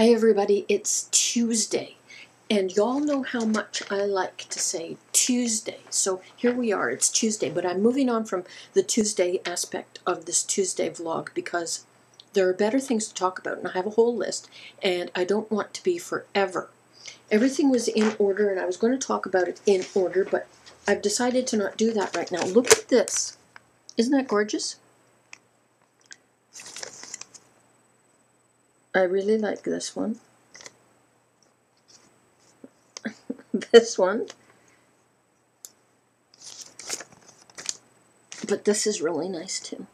Hi everybody, it's Tuesday, and y'all know how much I like to say Tuesday. So here we are, it's Tuesday, but I'm moving on from the Tuesday aspect of this Tuesday vlog because there are better things to talk about, and I have a whole list, and I don't want to be forever. Everything was in order, and I was going to talk about it in order, but I've decided to not do that right now. Look at this. Isn't that gorgeous? I really like this one. This one. But this is really nice too.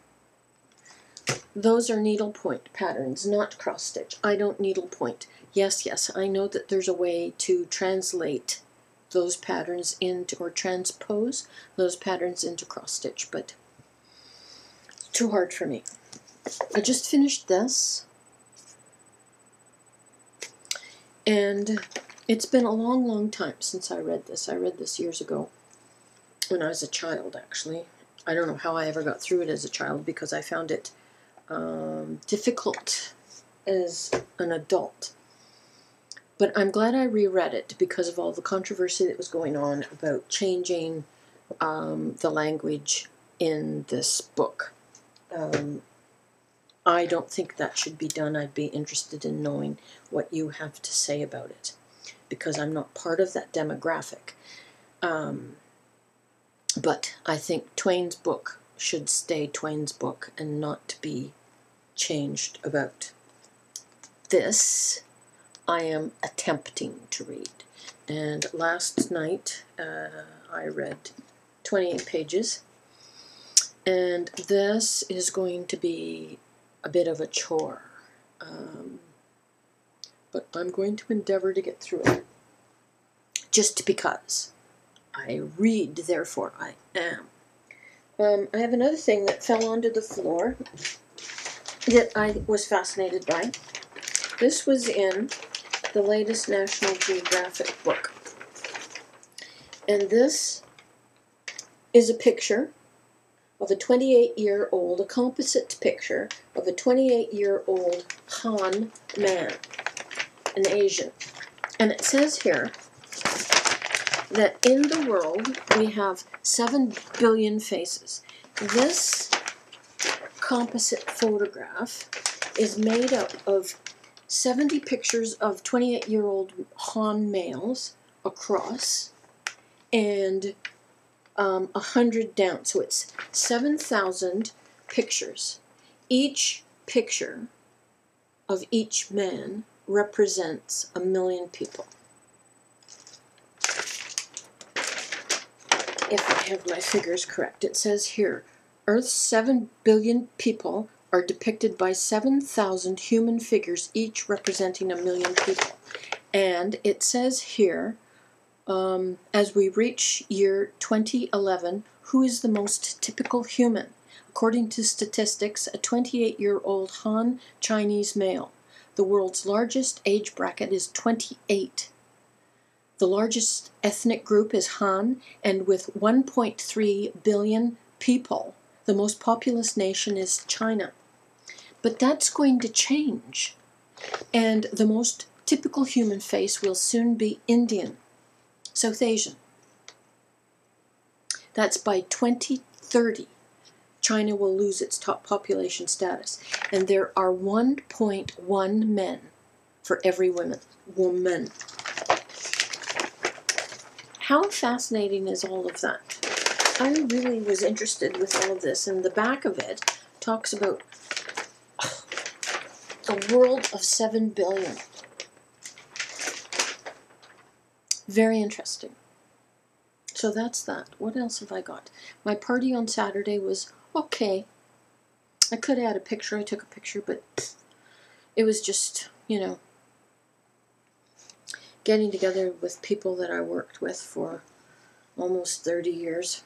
Those are needlepoint patterns, not cross stitch. I don't needlepoint. Yes, I know that there's a way to translate those patterns into, or transpose those patterns into cross stitch, but it's too hard for me. I just finished this, and it's been a long time since I read this. I read this years ago when I was a child, actually. I don't know how I ever got through it as a child because I found it difficult as an adult. But I'm glad I reread it because of all the controversy that was going on about changing the language in this book. I don't think that should be done. I'd be interested in knowing what you have to say about it because I'm not part of that demographic. But I think Twain's book should stay Twain's book and not be changed about. This I am attempting to read. And last night I read 28 pages. And this is going to be a bit of a chore. But I'm going to endeavor to get through it. Just because I read, therefore I am. I have another thing that fell onto the floor that I was fascinated by. This was in the latest National Geographic book. And this is a picture of a 28-year-old, a composite picture of a 28-year-old Han man, an Asian. And it says here that in the world we have 7 billion faces. This composite photograph is made up of 70 pictures of 28-year-old Han males across and 100 down. So it's 7,000 pictures. Each picture of each man represents 1 million people. If I have my figures correct, it says here, Earth's 7 billion people are depicted by 7,000 human figures, each representing 1 million people. And it says here, as we reach year 2011, who is the most typical human? According to statistics, a 28-year-old Han Chinese male. The world's largest age bracket is 28. The largest ethnic group is Han, and with 1.3 billion people, the most populous nation is China. But that's going to change, and the most typical human face will soon be Indian, South Asian. That's by 2030. China will lose its top population status, and there are 1.1 men for every woman. How fascinating is all of that? I really was interested with all of this, and the back of it talks about a world of 7 billion. Very interesting. So that's that. What else have I got? My party on Saturday was okay. I could add a picture. I took a picture, but it was just, you know, getting together with people that I worked with for almost 30 years.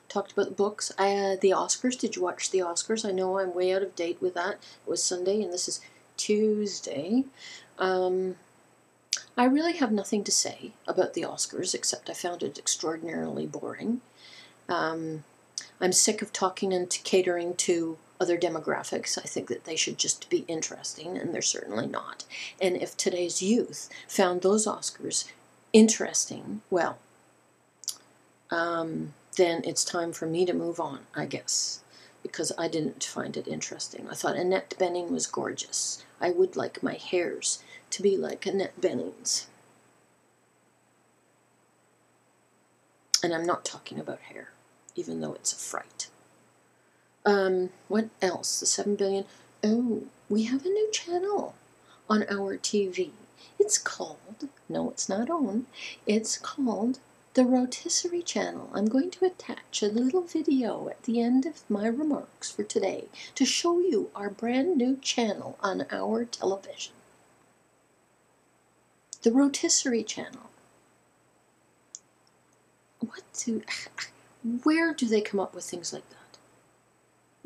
Talked about the books. The Oscars. Did you watch the Oscars? I know I'm way out of date with that. It was Sunday, and this is Tuesday. I really have nothing to say about the Oscars, except I found it extraordinarily boring. I'm sick of talking and catering to other demographics. I think that they should just be interesting, and they're certainly not. And if today's youth found those Oscars interesting, well, then it's time for me to move on, I guess, because I didn't find it interesting. I thought Annette Bening was gorgeous. I would like my hairs to be like Annette Bening's. And I'm not talking about hair, even though it's a fright. What else? The 7 billion. Oh, we have a new channel on our TV. It's called, no, it's not on, it's called the Rotisserie Channel. I'm going to attach a little video at the end of my remarks for today to show you our brand new channel on our television. The Rotisserie Channel. Where do they come up with things like that?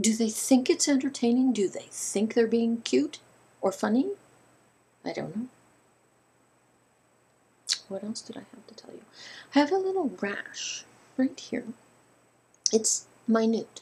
Do they think it's entertaining? Do they think they're being cute or funny? I don't know. What else did I have to tell you? I have a little rash right here. It's minute,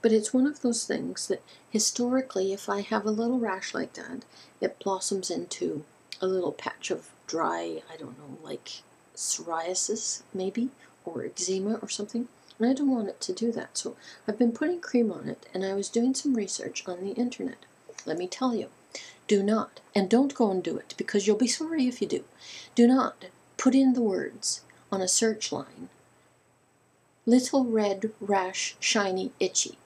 but it's one of those things that historically, if I have a little rash like that, it blossoms into a little patch of dry, I don't know, like psoriasis maybe, or eczema or something. And I don't want it to do that, so I've been putting cream on it, and I was doing some research on the internet. Let me tell you, do not, and don't go and do it, because you'll be sorry if you do not put in the words on a search line, little red rash, shiny, itchy.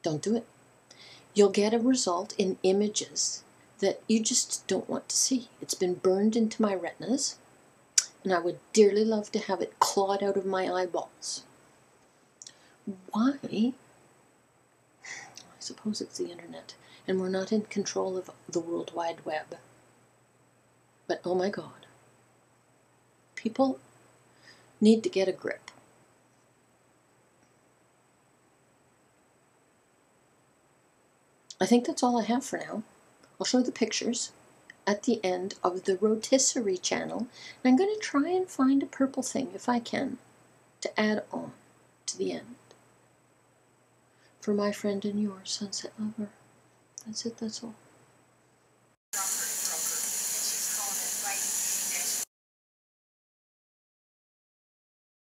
Don't do it. You'll get a result in images that you just don't want to see. It's been burned into my retinas, and I would dearly love to have it clawed out of my eyeballs. Why? I suppose it's the internet, and we're not in control of the World Wide Web. But oh my God, people need to get a grip. I think that's all I have for now. I'll show the pictures at the end of the Rotisserie Channel, and I'm going to try and find a purple thing, if I can, to add on to the end. For my friend and yours, Sunset Lover. That's it, that's all.